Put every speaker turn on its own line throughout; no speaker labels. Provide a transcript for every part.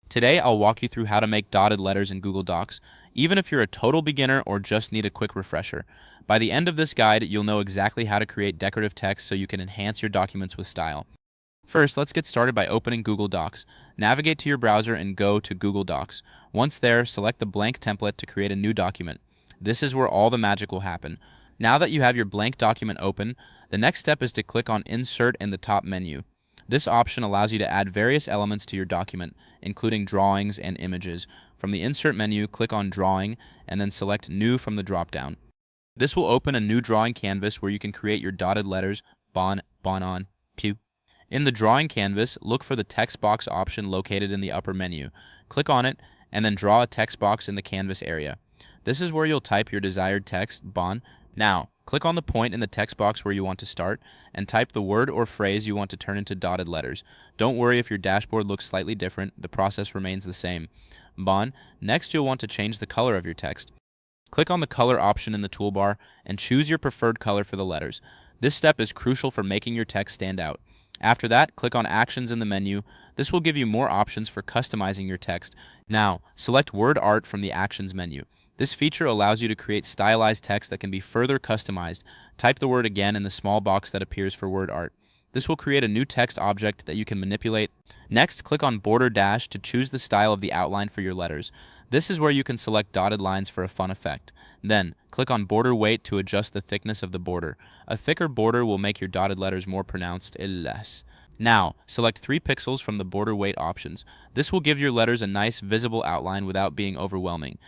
Today, I'll walk you through how to make dotted letters in Google Docs, even if you're a total beginner or just need a quick refresher. By the end of this guide, you'll know exactly how to create decorative text so you can enhance your documents with style. First, let's get started by opening Google Docs. Navigate to your browser and go to Google Docs. Once there, select the blank template to create a new document. This is where all the magic will happen. Now that you have your blank document open, the next step is to click on Insert in the top menu. This option allows you to add various elements to your document, including drawings and images. From the Insert menu, click on Drawing, and then select New from the drop-down. This will open a new drawing canvas where you can create your dotted letters, bon, on, pu. In the drawing canvas, look for the text box option located in the upper menu. Click on it, and then draw a text box in the canvas area. This is where you'll type your desired text, bon. Now, click on the point in the text box where you want to start, and type the word or phrase you want to turn into dotted letters. Don't worry if your dashboard looks slightly different, the process remains the same. Bon. Next, you'll want to change the color of your text. Click on the color option in the toolbar, and choose your preferred color for the letters. This step is crucial for making your text stand out. After that, click on Actions in the menu. This will give you more options for customizing your text. Now, select Word Art from the Actions menu. This feature allows you to create stylized text that can be further customized. Type the word again in the small box that appears for word art. This will create a new text object that you can manipulate. Next, click on Border Dash to choose the style of the outline for your letters. This is where you can select dotted lines for a fun effect. Then, click on Border Weight to adjust the thickness of the border. A thicker border will make your dotted letters more pronounced. Now, select 3 pixels from the border weight options. This will give your letters a nice visible outline without being overwhelming.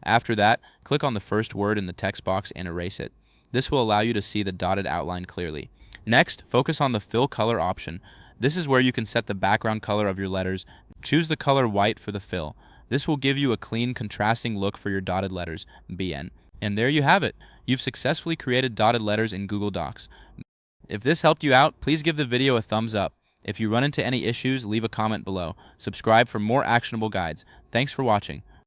After that, click on the first word in the text box and erase it. This will allow you to see the dotted outline clearly. Next, focus on the fill color option. This is where you can set the background color of your letters. Choose the color white for the fill. This will give you a clean, contrasting look for your dotted letters. BN. And there you have it. You've successfully created dotted letters in Google Docs. If this helped you out, please give the video a thumbs up. If you run into any issues, leave a comment below. Subscribe for more actionable guides. Thanks for watching.